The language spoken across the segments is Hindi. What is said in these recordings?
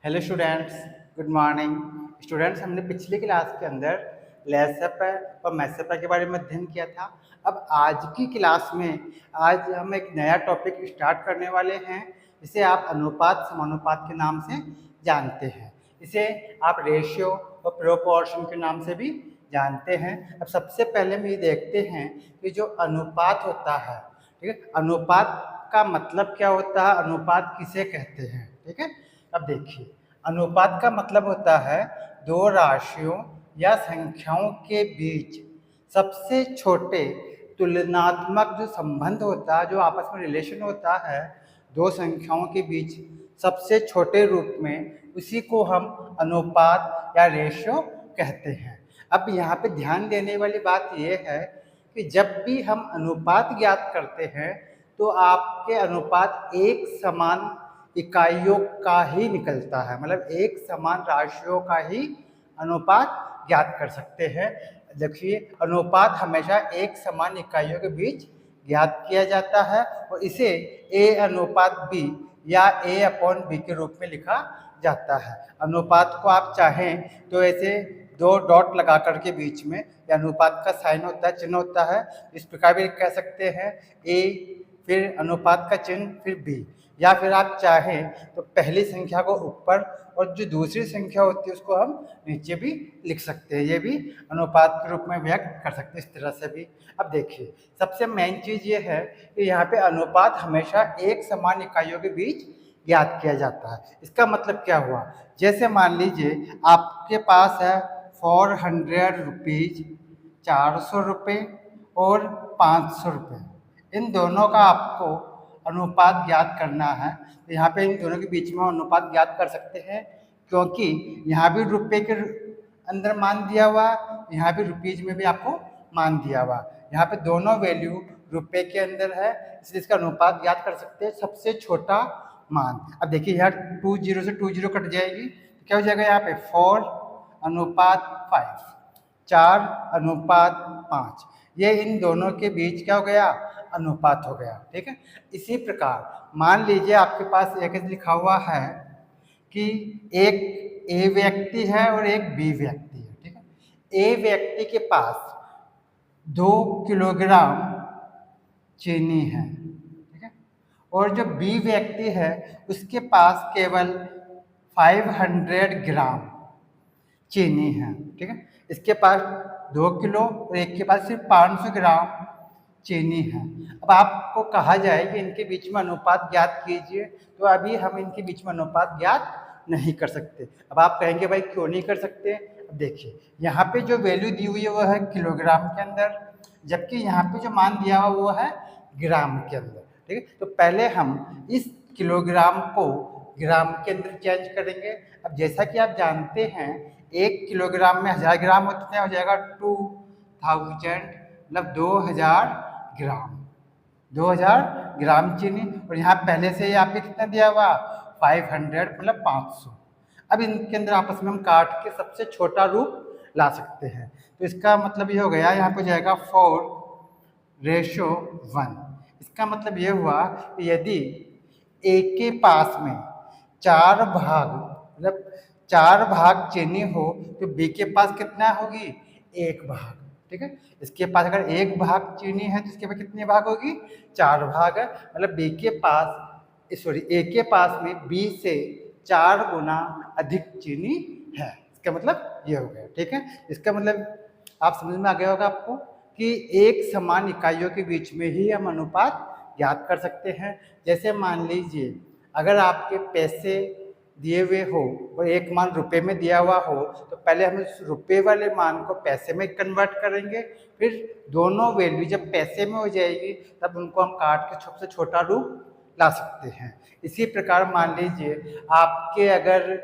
Hello students, good morning. Students, हमने पिछली क्लास के अंदर लेसअप और मैसअप के बारे में अध्ययन किया था। अब आज की क्लास में आज हम एक नया टॉपिक स्टार्ट करने वाले हैं, जिसे आप अनुपात समानुपात के नाम से जानते हैं। इसे आप रेशियो और प्रोपोर्शन के नाम से भी जानते हैं। अब सबसे पहले हम ये देखते हैं कि जो अनुपात होता है, ठीक है, अनुपात का मतलब क्या होता है, अनुपात किसे कहते हैं। ठीक है, अब देखिए, अनुपात का मतलब होता है दो राशियों या संख्याओं के बीच सबसे छोटे तुलनात्मक जो संबंध होता है, जो आपस में रिलेशन होता है दो संख्याओं के बीच सबसे छोटे रूप में, उसी को हम अनुपात या रेशियो कहते हैं। अब यहाँ पे ध्यान देने वाली बात यह है कि जब भी हम अनुपात ज्ञात करते हैं तो आपके अनुपात एक समान इकाइयों का ही निकलता है, मतलब एक समान राशियों का ही अनुपात ज्ञात कर सकते हैं। देखिए, अनुपात हमेशा एक समान इकाइयों के बीच ज्ञात किया जाता है और इसे ए अनुपात बी या ए अपॉन बी के रूप में लिखा जाता है। अनुपात को आप चाहें तो ऐसे दो डॉट लगा करके बीच में अनुपात का साइन होता है, चिन्ह होता है, इस प्रकार भी कह सकते हैं ए फिर अनुपात का चिन्ह फिर बी, या फिर आप चाहें तो पहली संख्या को ऊपर और जो दूसरी संख्या होती है उसको हम नीचे भी लिख सकते हैं। ये भी अनुपात के रूप में व्यक्त कर सकते हैं, इस तरह से भी। अब देखिए, सबसे मेन चीज़ ये है कि यहाँ पे अनुपात हमेशा एक समान इकाइयों के बीच ज्ञात किया जाता है। इसका मतलब क्या हुआ, जैसे मान लीजिए आपके पास है 400 रुपीज़, 400 रुपये और 500 रुपये, इन दोनों का आपको अनुपात ज्ञात करना है। तो यहाँ पे इन दोनों के बीच में अनुपात ज्ञात कर सकते हैं, क्योंकि यहाँ भी रुपये के अंदर मान दिया हुआ, यहाँ भी रुपीज में भी आपको मान दिया हुआ। यहाँ पे दोनों वैल्यू रुपये के अंदर है, इसलिए इसका अनुपात ज्ञात कर सकते हैं सबसे छोटा मान। अब देखिए, यहाँ 2 0 से 2 0 कट जाएगी तो क्या हो जाएगा, यहाँ पे 4 अनुपात 5, 4 अनुपात 5, ये इन दोनों के बीच क्या हो गया, अनुपात हो गया। ठीक है, इसी प्रकार मान लीजिए आपके पास एक लिखा हुआ है कि एक ए व्यक्ति है और एक बी व्यक्ति है। ठीक है, ए व्यक्ति के पास 2 किलोग्राम चीनी है, ठीक है, और जो बी व्यक्ति है उसके पास केवल 500 ग्राम चीनी है। ठीक है, इसके पास 2 किलो और एक के पास सिर्फ 500 ग्राम चीनी है। अब आपको कहा जाए कि इनके बीच में अनुपात ज्ञात कीजिए, तो अभी हम इनके बीच में अनुपात ज्ञात नहीं कर सकते। अब आप कहेंगे भाई क्यों नहीं कर सकते। अब देखिए, यहाँ पे जो वैल्यू दी हुई है वो है किलोग्राम के अंदर, जबकि यहाँ पे जो मान दिया हुआ वो है ग्राम के अंदर। ठीक है, तो पहले हम इस किलोग्राम को ग्राम के अंदर चेंज करेंगे। अब जैसा कि आप जानते हैं 1 किलोग्राम में 1000 ग्राम होते हैं, हो जाएगा 2000, मतलब 2000 ग्राम, 2000 ग्राम चीनी। और यहाँ पहले से ही आपके कितना दिया हुआ, 500, मतलब 500। अब इनके अंदर आपस में हम काट के सबसे छोटा रूप ला सकते हैं। तो इसका मतलब ये हो गया, यहाँ पे जाएगा 4:1। इसका मतलब ये हुआ कि यदि ए के पास में 4 भाग, मतलब 4 भाग चीनी हो तो बी के पास कितना होगी, 1 भाग। ठीक है, इसके पास अगर 1 भाग चीनी है तो इसके पास कितने भाग होगी, 4 भाग है, मतलब बी के पास ए के पास में बी से 4 गुना अधिक चीनी है। इसका मतलब ये हो गया। ठीक है, इसका मतलब आप समझ में आ गया होगा आपको कि एक समान इकाइयों के बीच में ही हम अनुपात ज्ञात कर सकते हैं। जैसे मान लीजिए अगर आपके पैसे दिए हुए हो और एक मान रुपए में दिया हुआ हो, तो पहले हम उस रुपए वाले मान को पैसे में कन्वर्ट करेंगे, फिर दोनों वैल्यू जब पैसे में हो जाएगी तब उनको हम काट के सबसे छोटा रूप ला सकते हैं। इसी प्रकार मान लीजिए आपके अगर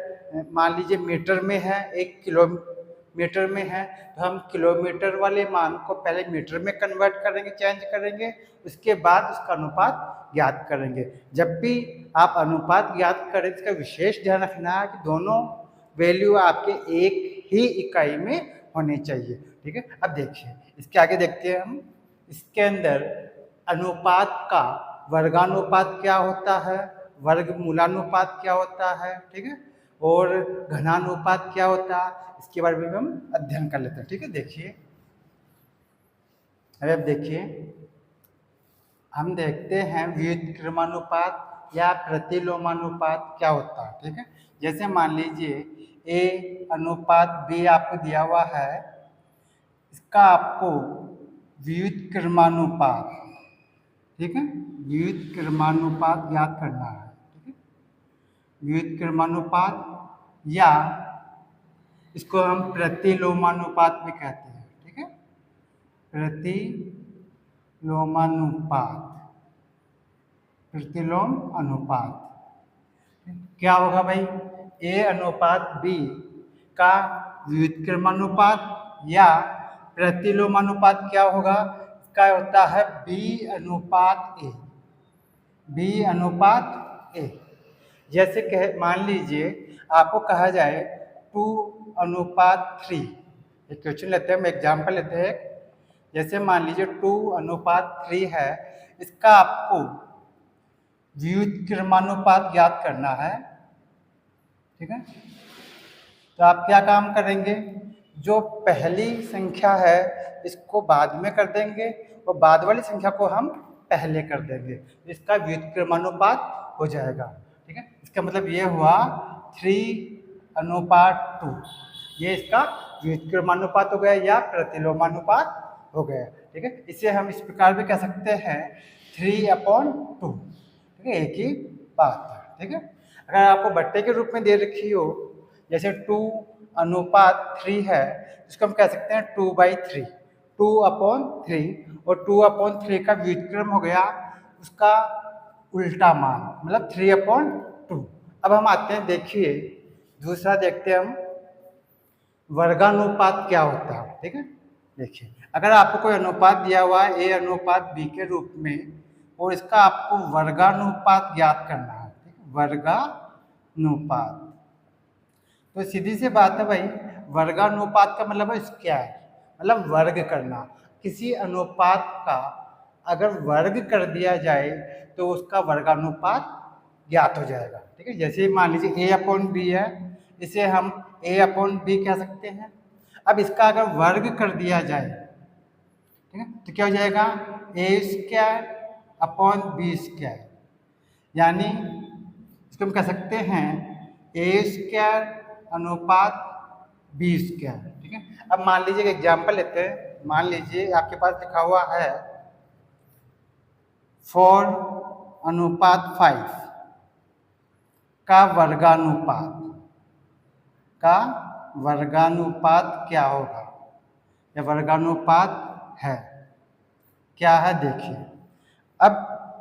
मान लीजिए मीटर में है, 1 किलोमीटर में है, तो हम किलोमीटर वाले मान को पहले मीटर में कन्वर्ट करेंगे, चेंज करेंगे, उसके बाद उसका अनुपात ज्ञात करेंगे। जब भी आप अनुपात ज्ञात करें, इसका विशेष ध्यान रखना है कि दोनों वैल्यू आपके एक ही इकाई में होने चाहिए। ठीक है, अब देखिए इसके आगे देखते हैं हम। इसके अंदर अनुपात का वर्गानुपात क्या होता है, वर्गमूलानुपात क्या होता है। ठीक है, और घनानुपात क्या होता है इसके बारे में भी हम अध्ययन कर लेते हैं। ठीक है, देखिए अभी आप देखिए, हम देखते हैं व्युत्क्रमानुपात या प्रतिलोमानुपात क्या होता है। ठीक है, जैसे मान लीजिए A अनुपात B आपको दिया हुआ है, इसका आपको व्युत्क्रमानुपात, ठीक है, व्युत्क्रमानुपात ज्ञात करना है। ठीक है, व्युत्क्रमानुपात या इसको हम प्रतिलोमानुपात भी कहते हैं। ठीक है, प्रतिलोमानुपात, प्रतिलोम अनुपात क्या होगा भाई, A अनुपात B का व्युत्क्रमानुपात या प्रतिलोमानुपात क्या होगा, इसका होता है B अनुपात A, B अनुपात A। जैसे कह मान लीजिए आपको कहा जाए 2 अनुपात 3, एक क्वेश्चन लेते हैं, हम एग्जाम्पल लेते हैं। जैसे मान लीजिए 2 अनुपात 3 है, इसका आपको व्युत्क्रमानुपात ज्ञात करना है। ठीक है, तो आप क्या काम करेंगे, जो पहली संख्या है इसको बाद में कर देंगे और बाद वाली संख्या को हम पहले कर देंगे, इसका व्युत्क्रमानुपात हो जाएगा। ठीक है, इसका मतलब ये हुआ 3 अनुपात 2, ये इसका व्युत्क्रमानुपात हो गया या प्रतिलोमानुपात हो गया। ठीक है, इसे हम इस प्रकार भी कह सकते हैं 3/2। ठीक है, एक ही बात है। ठीक है, अगर आपको बट्टे के रूप में दे रखी हो, जैसे 2 अनुपात 3 है, इसको हम कह सकते हैं 2/3, 2/3, और 2/3 का व्युत्क्रम हो गया उसका उल्टा मान, मतलब 3/2। अब हम आते हैं, देखिए दूसरा देखते हैं हम वर्गानुपात क्या होता है। ठीक है, देखिए अगर आपको कोई अनुपात दिया हुआ है A अनुपात B के रूप में और इसका आपको वर्गानुपात ज्ञात करना है। ठीक है, वर्गानुपात, तो सीधी सी बात है भाई, वर्गानुपात का मतलब है स्क्वायर, मतलब वर्ग करना। किसी अनुपात का अगर वर्ग कर दिया जाए तो उसका वर्गानुपात ज्ञात हो जाएगा। ठीक है, जैसे मान लीजिए A/B है, इसे हम A/B कह सकते हैं। अब इसका अगर वर्ग कर दिया जाए, ठीक है, तो क्या हो जाएगा, A²/B², यानी इसको हम कह सकते हैं A² अनुपात B²। ठीक है, अब मान लीजिए एक एग्जाम्पल लेते हैं, मान लीजिए आपके पास लिखा हुआ है 4/5 का वर्गानुपात क्या होगा, या वर्गानुपात है क्या है, देखिए। अब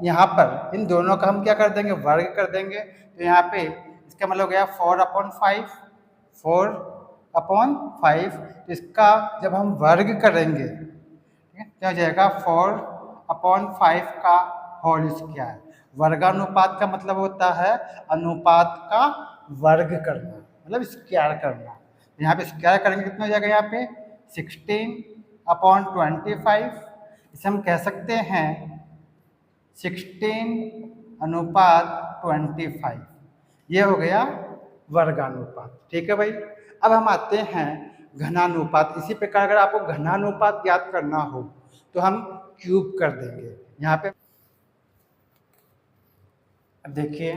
यहाँ पर इन दोनों का हम क्या कर देंगे, वर्ग कर देंगे, तो यहाँ पे इसका मतलब हो गया 4/5, 4/5, इसका जब हम वर्ग करेंगे, ठीक है, क्या हो जाएगा 4/5 का होल स्क्वायर। वर्गानुपात का मतलब होता है अनुपात का वर्ग करना, मतलब स्क्वायर करना। यहाँ पे स्क्वायर करेंगे कितना हो जाएगा, यहाँ पे 16/25, इसे हम कह सकते हैं 16/25, ये हो गया वर्गानुपात। ठीक है भाई, अब हम आते हैं घनानुपात। इसी प्रकार अगर आपको घनानुपात ज्ञात करना हो तो हम क्यूब कर देंगे। यहाँ पे अब देखिए,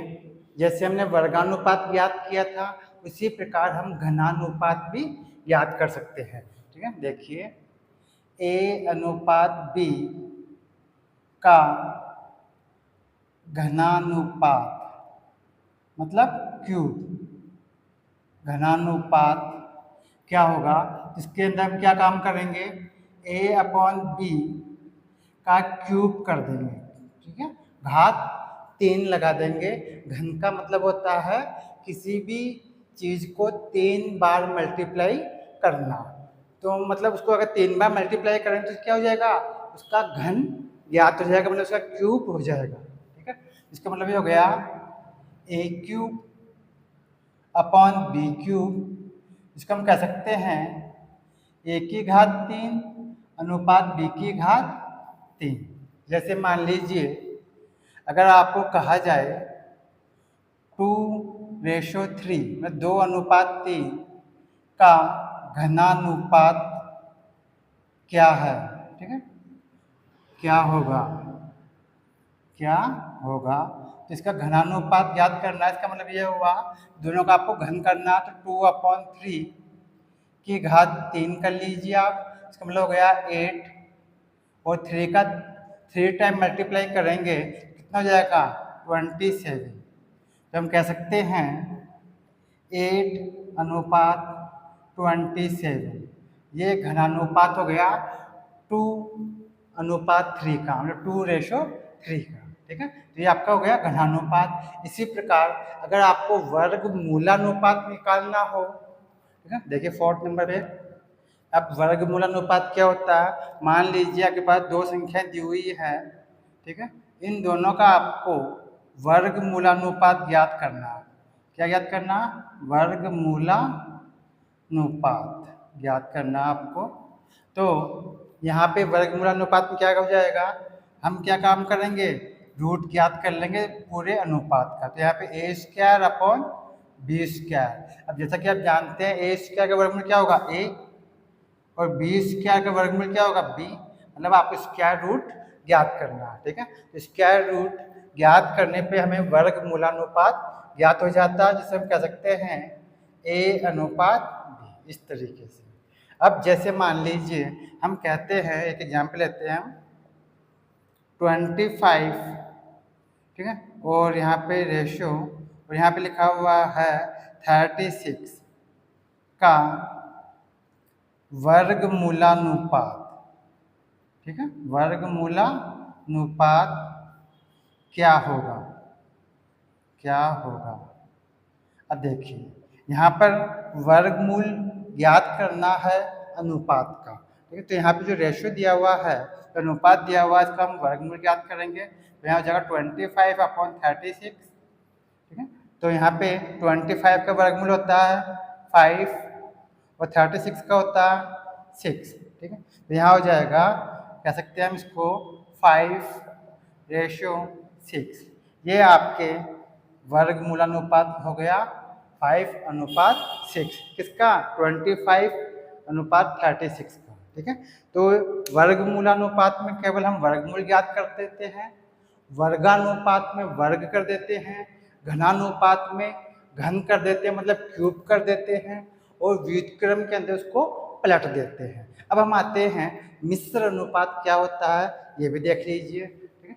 जैसे हमने वर्गानुपात ज्ञात किया था उसी प्रकार हम घनानुपात भी ज्ञात कर सकते हैं। ठीक है, देखिए A/B का घनानुपात मतलब क्यूब, घनानुपात क्या होगा, इसके अंदर हम क्या काम करेंगे, A/B का क्यूब कर देंगे। ठीक है, घात 3 लगा देंगे। घन का मतलब होता है किसी भी चीज को 3 बार मल्टीप्लाई करना, तो मतलब उसको अगर 3 बार मल्टीप्लाई करें तो क्या हो जाएगा, उसका घन ज्ञात हो जाएगा, मतलब उसका क्यूब हो जाएगा। ठीक है, इसका मतलब ये हो गया A³/B³, इसको हम कह सकते हैं A⁴ अनुपात B⁴। जैसे मान लीजिए अगर आपको कहा जाए 2 2:3 मतलब 2:3 का घनानुपात क्या है, ठीक है, क्या होगा, क्या होगा। तो इसका घनानुपात याद करना है, इसका मतलब ये हुआ दोनों का आपको घन करना, तो 2/3 की घात 3 कर लीजिए आप, इसका मतलब हो गया 8, और 3 का 3 टाइम मल्टीप्लाई करेंगे कितना हो जाएगा 27। तो हम कह सकते हैं 8:27 ये घनानुपात हो गया 2:3 का, मतलब 2:3 का, ठीक है। तो ये आपका हो गया घनानुपात। इसी प्रकार अगर आपको वर्गमूलानुपात निकालना हो, ठीक है, देखिए 4 नंबर पे अब वर्गमूलानुपात क्या होता है। मान लीजिए आपके पास दो संख्या दी हुई है, ठीक है, इन दोनों का आपको वर्गमूलानुपात ज्ञात करना है। क्या ज्ञात करना, वर्गमूलानुपात ज्ञात करना आपको। तो यहाँ पे वर्गमूलानुपात में क्या हो जाएगा, हम क्या काम करेंगे, रूट ज्ञात कर लेंगे पूरे अनुपात का। तो यहाँ पे a²/b²। अब जैसा कि आप जानते हैं a² का वर्गमूल क्या होगा a, और b² का वर्गमूल क्या होगा b, मतलब आपको स्क्वायर रूट ज्ञात करना है, ठीक है। तो स्क्वायर रूट ज्ञात करने पे हमें वर्गमूलानुपात ज्ञात हो जाता है, जिसे हम कह सकते हैं a/b, इस तरीके से। अब जैसे मान लीजिए हम कहते हैं, एक एग्जाम्पल लेते हैं हम 25, ठीक है, और यहाँ पे रेशियो, और यहाँ पे लिखा हुआ है 36 का वर्गमूलानुपात, ठीक है, वर्गमूलानुपात क्या होगा, क्या होगा। अब देखिए यहाँ पर वर्गमूल ज्ञात करना है अनुपात का, ठीक है। तो यहाँ पे जो रेशियो दिया हुआ है, अनुपात दिया हुआ है, इसका हम वर्गमूल ज्ञात करेंगे। तो यहाँ हो जाएगा 25/36, ठीक है। तो यहाँ पे 25 का वर्गमूल होता है 5, और 36 का होता है 6, ठीक है। तो यहाँ हो जाएगा, कह सकते हैं हम इसको 5:6। ये आपके वर्गमूलानुपात हो गया 5:6, किसका 25:36 का, ठीक है। तो वर्गमूलानुपात में केवल हम वर्गमूल ज्ञात कर देते हैं, वर्गानुपात में वर्ग कर देते हैं, घनानुपात में घन कर देते हैं, मतलब क्यूब कर देते हैं, और व्युत्क्रम के अंदर उसको पलट देते हैं। अब हम आते हैं मिश्र अनुपात क्या होता है, ये भी देख लीजिए, ठीक है।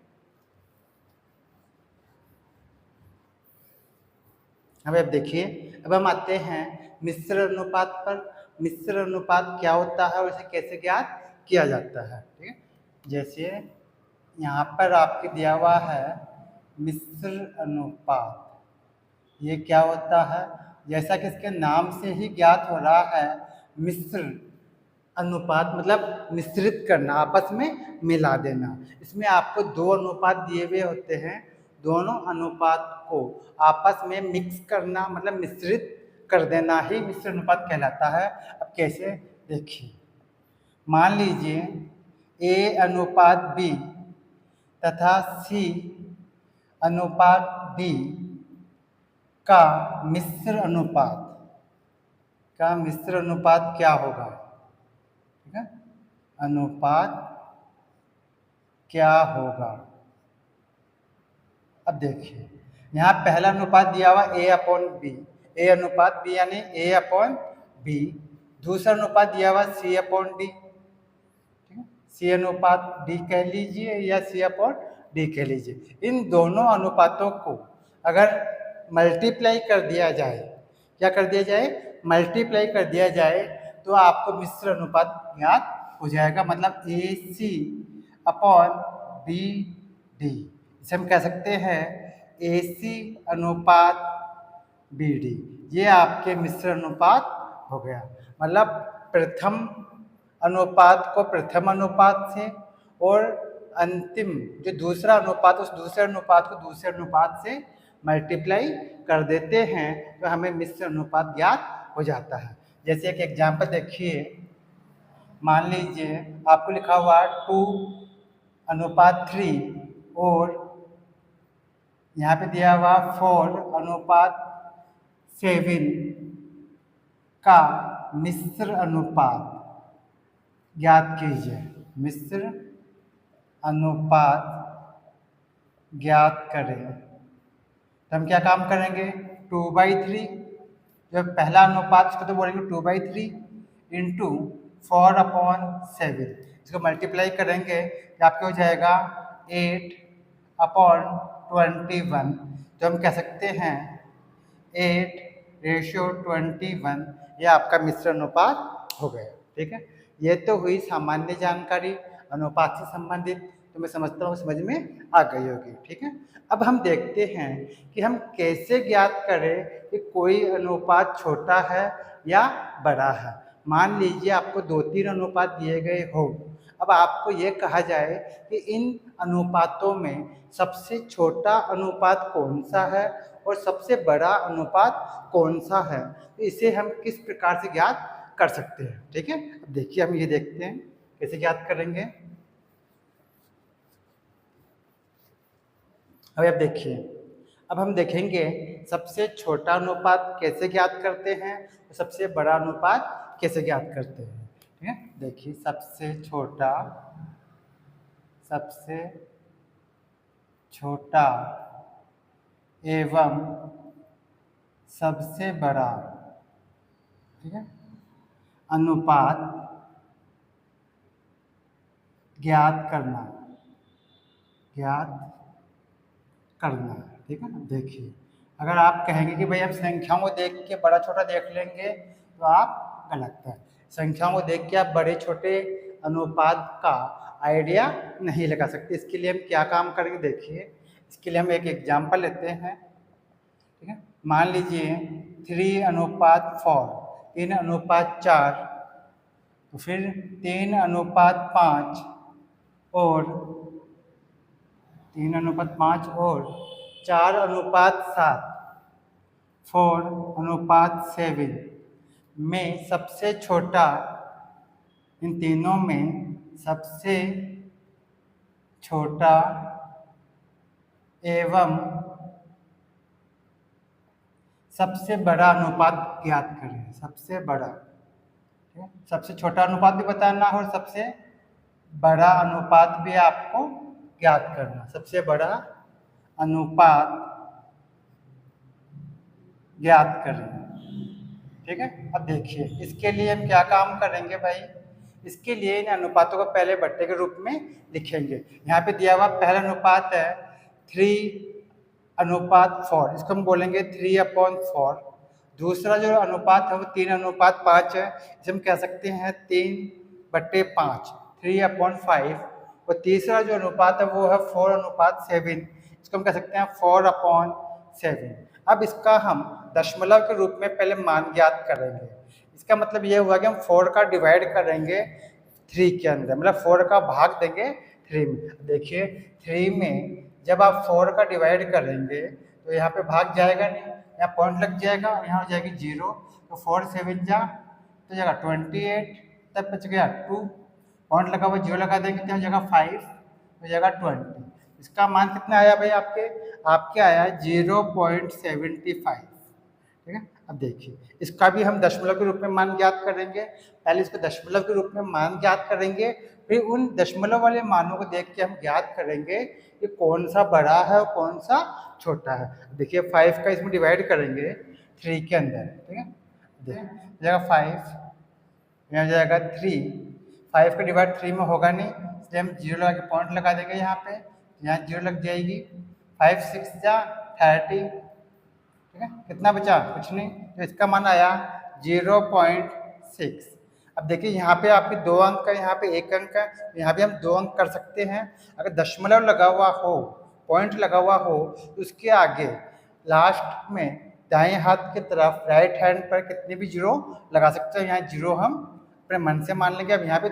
अब आप देखिए, अब हम आते हैं मिश्र अनुपात पर। मिश्र अनुपात क्या होता है और इसे कैसे ज्ञात किया जाता है, ठीक है। जैसे यहाँ पर आपके दिया हुआ है मिश्र अनुपात, ये क्या होता है, जैसा कि इसके नाम से ही ज्ञात हो रहा है, मिश्र अनुपात मतलब मिश्रित करना, आपस में मिला देना। इसमें आपको दो अनुपात दिए हुए होते हैं, दोनों अनुपात को आपस में मिक्स करना, मतलब मिश्रित कर देना ही मिश्र अनुपात कहलाता है। अब कैसे, देखिए मान लीजिए a/b तथा c/d का मिश्र अनुपात क्या होगा, ठीक है, अनुपात क्या होगा। अब देखिए यहाँ पहला अनुपात दिया हुआ a/b, a/b यानी a/b। दूसरा अनुपात दिया हुआ c/d, c/d कह लीजिए या c/d कह लीजिए। इन दोनों अनुपातों को अगर मल्टीप्लाई कर दिया जाए, क्या कर दिया जाए, मल्टीप्लाई कर दिया जाए, तो आपको मिश्र अनुपात ज्ञात हो जाएगा, मतलब AC/BD। इसे हम कह सकते हैं AC/BD। ये आपके मिश्र अनुपात हो गया, मतलब प्रथम अनुपात को प्रथम अनुपात से, और अंतिम जो दूसरा अनुपात, उस दूसरे अनुपात को दूसरे अनुपात से मल्टीप्लाई कर देते हैं, तो हमें मिश्र अनुपात ज्ञात हो जाता है। जैसे एक एग्जाम्पल देखिए, मान लीजिए आपको लिखा हुआ 2:3, और यहाँ पे दिया हुआ 4:3 7 का मिश्र अनुपात ज्ञात कीजिए। मिश्र अनुपात ज्ञात करें। तो हम क्या काम करेंगे, 2/3, जो पहला अनुपात इसको तो बोलेंगे 2/3 इंटू 4/7। इसको मल्टीप्लाई करेंगे तो आपके हो जाएगा 8/21। तो हम कह सकते हैं 8:21 ये आपका मिश्र अनुपात हो गया। ठीक है, ये तो हुई सामान्य जानकारी अनुपात से संबंधित। तो मैं समझता हूँ समझ में आ गई होगी। ठीक है, अब हम देखते हैं कि हम कैसे ज्ञात करें कि कोई अनुपात छोटा है या बड़ा है। मान लीजिए आपको 2-3 अनुपात दिए गए हो। अब आपको ये कहा जाए कि इन अनुपातों में सबसे छोटा अनुपात कौन सा है और सबसे बड़ा अनुपात कौन सा है, तो इसे हम किस प्रकार से ज्ञात कर सकते हैं। ठीक है, अब देखिए हम ये देखते हैं कैसे ज्ञात करेंगे। अब आप देखिए, अब हम देखेंगे सबसे छोटा अनुपात कैसे ज्ञात करते हैं और सबसे बड़ा अनुपात कैसे ज्ञात करते हैं। ठीक है, देखिए सबसे छोटा एवं सबसे बड़ा, ठीक है, अनुपात ज्ञात करना। ठीक है, देखिए अगर आप कहेंगे कि भाई हम संख्याओं को देख के बड़ा छोटा देख लेंगे तो आप गलत है। संख्याओं को देख के आप बड़े छोटे अनुपात का आइडिया नहीं लगा सकते। इसके लिए हम क्या काम करेंगे, देखिए इसके लिए हम एक एग्जाम्पल लेते हैं। ठीक है, मान लीजिए 3:4, 3:4, तो फिर 3:5 और 3:5 और 4:7, 4:7 में सबसे छोटा, इन तीनों में सबसे छोटा एवं सबसे बड़ा अनुपात ज्ञात करें। सबसे बड़ा, सबसे छोटा अनुपात भी बताना और सबसे बड़ा अनुपात भी आपको ज्ञात करना। सबसे बड़ा अनुपात ज्ञात करें। ठीक है, अब देखिए इसके लिए हम क्या काम करेंगे भाई, इसके लिए इन अनुपातों को पहले बट्टे के रूप में लिखेंगे। यहाँ पे दिया हुआ पहला अनुपात है 3:4, इसको हम बोलेंगे 3/4। दूसरा जो अनुपात है वो 3:5 है, इसे हम कह सकते हैं 3/5, 3/5। और तीसरा जो अनुपात है वो है 4:7, इसको हम कह सकते हैं 4/7। अब इसका हम दशमलव के रूप में पहले मान ज्ञात करेंगे। इसका मतलब ये हुआ कि हम 4 का डिवाइड करेंगे 3 के अंदर, मतलब 4 का भाग देंगे 3 में। देखिए 3 में जब आप 4 का डिवाइड करेंगे तो यहाँ पे भाग जाएगा नहीं, यहाँ पॉइंट लग जाएगा, यहाँ हो जाएगी 0। तो 4 7 जा तो जाएगा 28, तब बच गया 2, पॉइंट लगा हुआ 0 लगा देंगे तो हो जाएगा 5, हो जाएगा 20। इसका मान कितना आया भाई, आपके आया 0.75। ठीक है, अब देखिए इसका भी हम दशमलव के रूप में मान ज्ञात करेंगे। पहले इसको दशमलव के रूप में मान ज्ञात करेंगे, फिर उन दशमलव वाले मानों को देख के हम ज्ञात करेंगे कि कौन सा बड़ा है और कौन सा छोटा है। देखिए 5 का इसमें डिवाइड करेंगे 3 के अंदर। ठीक है, देखिए जाएगा 5, यहाँ जाएगा 3, 5 का डिवाइड 3 में होगा नहीं, इसलिए हम 0 लगा के पॉइंट लगा देंगे यहाँ पे, यहाँ 0 लग जाएगी। 5 6 जा 30। ठीक है, कितना बचा, कुछ नहीं, तो इसका मान आया 0.6। अब देखिए यहाँ पे आपके 2 अंक है, यहाँ पे 1 अंक है, यहाँ भी हम 2 अंक कर सकते हैं। अगर दशमलव लगा हुआ हो, पॉइंट लगा हुआ हो, तो उसके आगे लास्ट में दाएं हाथ की तरफ राइट हैंड पर कितने भी 0 लगा सकते हैं। यहाँ 0 हम अपने मन से मान लेंगे। अब यहाँ पे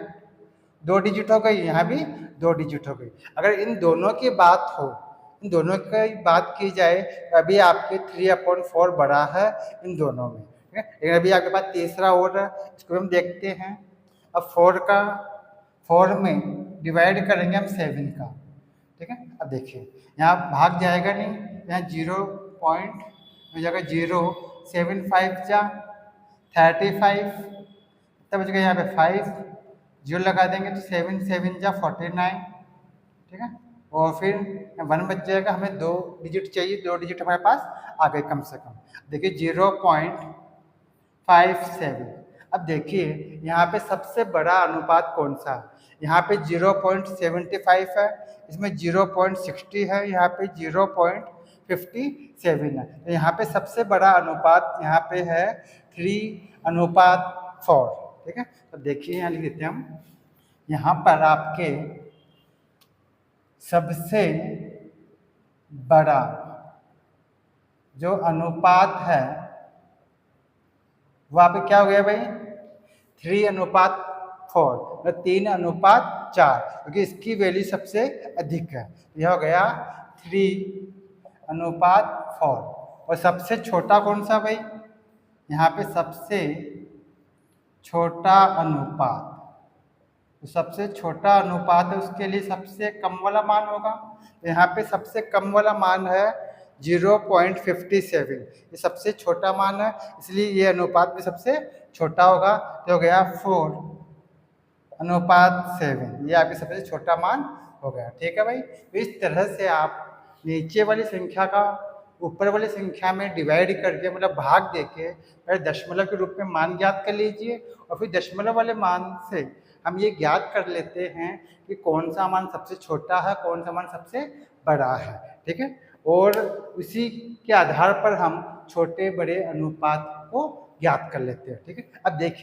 2 डिजिट हो गई, यहाँ भी 2 डिजिट हो गई। अगर इन दोनों की बात हो, इन दोनों की बात की जाए तो अभी आपके 3/4 बड़ा है इन दोनों में। ठीक है, लेकिन अभी आपके पास तीसरा और है, इसको हम देखते हैं। अब 4 में डिवाइड करेंगे हम 7 का। ठीक है, अब देखिए यहाँ भाग जाएगा नहीं, यहाँ 0 पॉइंट हो जाएगा 0, 7 5 जा 35, तब बच गया यहाँ पे 5, जीरो लगा देंगे तो 7 7 जा 49, ठीक है। और फिर 1 बच जाएगा, हमें 2 डिजिट चाहिए, 2 डिजिट हमारे पास आ गए कम से कम। देखिए 0.57। अब देखिए यहाँ पे सबसे बड़ा अनुपात कौन सा है? यहाँ पे 0.75 है, इसमें 0.60 है, यहाँ पे 0.57 है। तो यहाँ पे सबसे बड़ा अनुपात यहाँ पे है 3:4, ठीक है। तो देखिए यहाँ लिख देते हैं हम, यहाँ पर आपके सबसे बड़ा जो अनुपात है वहाँ पे क्या हो गया भाई? 3:4, मतलब 3:4, क्योंकि इसकी वैल्यू सबसे अधिक है। यह हो गया 3:4। और सबसे छोटा कौन सा भाई? यहाँ पे सबसे छोटा अनुपात, तो सबसे छोटा अनुपात है, उसके लिए सबसे कम वाला मान होगा। तो यहाँ पे सबसे कम वाला मान है 0.57, ये सबसे छोटा मान है, इसलिए ये अनुपात भी सबसे छोटा होगा। तो हो गया 4:7, ये आपके सबसे छोटा मान हो गया, ठीक है भाई। तो इस तरह से आप नीचे वाली संख्या का ऊपर वाली संख्या में डिवाइड करके, मतलब भाग देके, पहले दशमलव के रूप में मान ज्ञात कर लीजिए, और फिर दशमलव वाले मान से हम ये ज्ञात कर लेते हैं कि कौन सा मान सबसे छोटा है, कौन सा मान सबसे बड़ा है, ठीक है। और उसी के आधार पर हम छोटे बड़े अनुपात को ज्ञात कर लेते हैं, ठीक है। अब देखिए